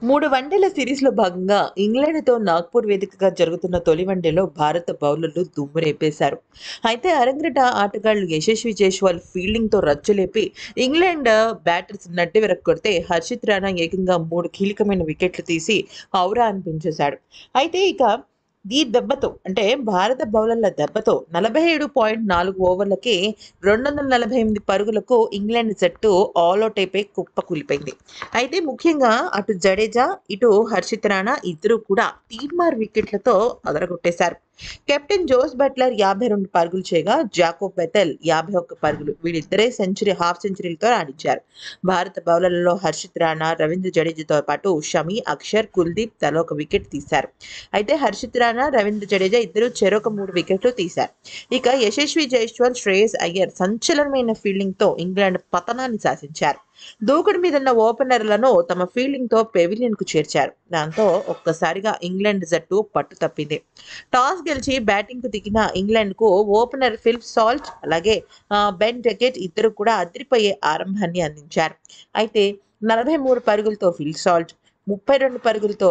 3 వన్డేల సిరీస్‌లో భాగంగా ఇంగ్లాండ్‌తో నాగ్‌పూర్ వేదికగా జరుగుతున్న తొలి వన్డేలో భారత బౌలర్లు దుమ్ము రేపేశారు. అయితే అరంగేట్ర ఆటగాళ్లు యశస్వి జైస్వాల్ ఫీల్డింగ్‌తో రచ్చలేపి ఇంగ్లాండ్ బ్యాటర్స్ నడ్డి విరగ్గొడితే హర్షిత్ రాణా ఏకంగా 3 కీలకమైన వికెట్లు తీసి ఔరా అనిపించేశాడు. అయితే ఇక ఈ దెబ్బతో అంటే భారత బౌలర్ల దెబ్బతో 47.4 ఓవర్లకి 248 పరుగులకు ఇంగ్లాండ్ జట్టు ఆలౌట్ అయిపోయి కుప్పకూలిపోయింది. అయితే ముఖ్యంగా అటు జడేజా, ఇటు హర్షిత్ రాణా ఇద్దరు కూడా తీన్మార్ వికెట్లతో అదరగొట్టేశారు. కెప్టెన్ జోస్ బట్లర్ 52 పరుగులు చేయగా, జాకోబ్ బెథెల్ 51 పరుగులు వీళ్ళిద్దరే హాఫ్ సెంచరీలతో రాణించారు. భారత బౌలర్లలో హర్షిత్ రాణా, రవీంద్ర జడేజాతో పాటు షమి, అక్షర్, కుల్దీప్ తలా ఒక వికెట్ తీశారు. అయితే హర్షిత్ రాణా, రవీంద్ర జడేజా ఇద్దరు చెరొక 3 వికెట్లు తీశారు. ఇక యశస్వి జైస్వాల్, శ్రేయస్ అయ్యర్ సంచలనమైన ఫీల్డింగ్‌తో ఇంగ్లాండ్ పతనాన్ని శాసించారు. దూకుడు మీదున్న ఓపెనర్లను తమ ఫీల్డింగ్‌తో పెవిలియన్‌కు చేర్చారు. దాంతో ఒక్కసారిగా ఇంగ్లాండ్ జట్టు పట్టు తప్పింది. టాస్ గెలిచి బ్యాటింగ్‌కు దిగిన ఇంగ్లాండ్‌కు ఓపెనర్ ఫిల్ సాల్ట్ అలాగే బెన్ డకెట్ ఇద్దరు కూడా అదిరిపోయే ఆరంభాన్ని అందించారు. అయితే 43 పరుగులతో ఫిల్ సాల్ట్, 32 పరుగులతో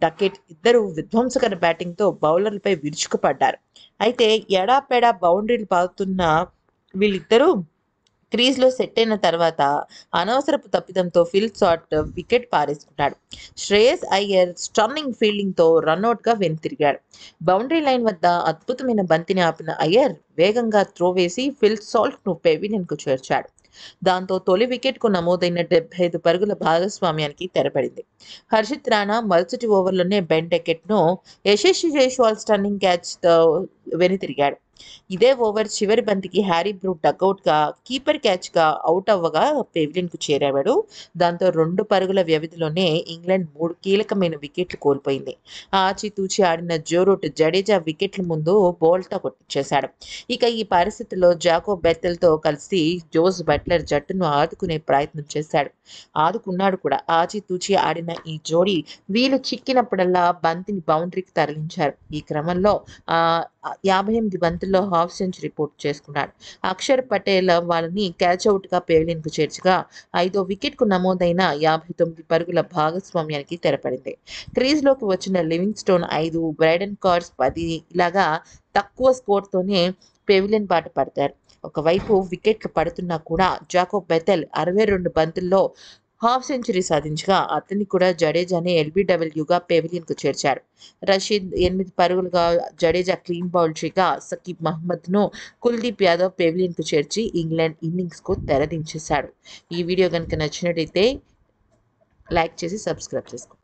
డకెట్ ఇద్దరు విధ్వంసకర బ్యాటింగ్‌తో బౌలర్లపై విరుచుకుపడ్డారు. అయితే ఎడాపెడా బౌండరీలు బాదుతున్న వీళ్ళిద్దరూ క్రీజ్‌లో సెట్ అయిన తర్వాత అనవసరపు తప్పిదంతో ఫిల్ సాల్ట్ వికెట్ పారేసుకున్నాడు. శ్రేయస్ అయ్యర్ స్టన్నింగ్ ఫీల్డింగ్‌తో రనౌట్‌గా వెనుతిరిగాడు. బౌండరీ లైన్ వద్ద అద్భుతమైన బంతిని ఆపిన అయ్యర్ వేగంగా త్రో వేసి ఫిల్ సాల్ట్‌ను పెవిలియన్‌కు చేర్చాడు. దాంతో తొలి వికెట్‌కు నమోదైన 75 పరుగుల భాగస్వామ్యానికి తెరపడింది. హర్షిత్ రాణా మరుసటి ఓవర్‌లోనే బెన్ డకెట్‌ను యశస్వి జైస్వాల్ స్టన్నింగ్ క్యాచ్‌తో వెనుతిరిగాడు. ఇదే ఓవర్ చివరి బంతికి హ్యారీ బ్రూక్ డకౌట్‌గా కీపర్ క్యాచ్‌గా ఔట్ అవ్వగా పెవిలియన్‌కు చేరాడు. దాంతో 2 పరుగుల వ్యవధిలోనే ఇంగ్లాండ్ 3 కీలకమైన వికెట్లు కోల్పోయింది. ఆచితూచి ఆడిన జో రూట్, జడేజా వికెట్ల ముందు బోల్తా కొట్టించేశాడు. ఇక ఈ పరిస్థితుల్లో జాకోబ్ బెథెల్‌తో కలిసి జోస్ బట్లర్ జట్టును ఆదుకునే ప్రయత్నం చేశాడు. ఆదుకున్నాడు కూడా. ఆచితూచి ఆడిన ఈ జోడీ వీలు చిక్కినప్పుడల్లా బంతిని బౌండరీకి తరలించారు. ఈ క్రమంలో 58 బంతుల్లో హాఫ్ సెంచరీ పూర్తి చేసుకున్నాడు. అక్షర్ పటేల్ వాళ్ళని క్యాచ్ అవుట్‌గా పెవిలియన్‌కు చేర్చగా, ఐదో వికెట్‌కు నమోదైన 59 పరుగుల భాగస్వామ్యానికి తెరపడింది. క్రీజ్‌లోకి వచ్చిన లివింగ్‌స్టోన్ 5, బ్రైడెన్ కార్స్ 10 ఇలాగా తక్కువ స్కోర్‌తోనే పెవిలియన్ బాట పడతారు. ఒకవైపు వికెట్లు పడుతున్నా కూడా జాకోబ్ బెథెల్ 62 బంతుల్లో హాఫ్ సెంచరీ సాధించగా, అతన్ని కూడా జడేజానే ఎల్బీడబ్ల్యూగా పెవిలియన్‌కు చేర్చాడు. రషీద్ 8 పరుగులుగా జడేజా క్లీన్ బౌల్డ్ చేయగా, సకీబ్ మహ్మద్‌ను కుల్దీప్ యాదవ్ పెవిలియన్‌కు చేర్చి ఇంగ్లాండ్ ఇన్నింగ్స్‌కు తెరదించేశాడు. ఈ వీడియో గనుక నచ్చినట్టయితే లైక్ చేసి సబ్స్క్రైబ్ చేసుకోండి.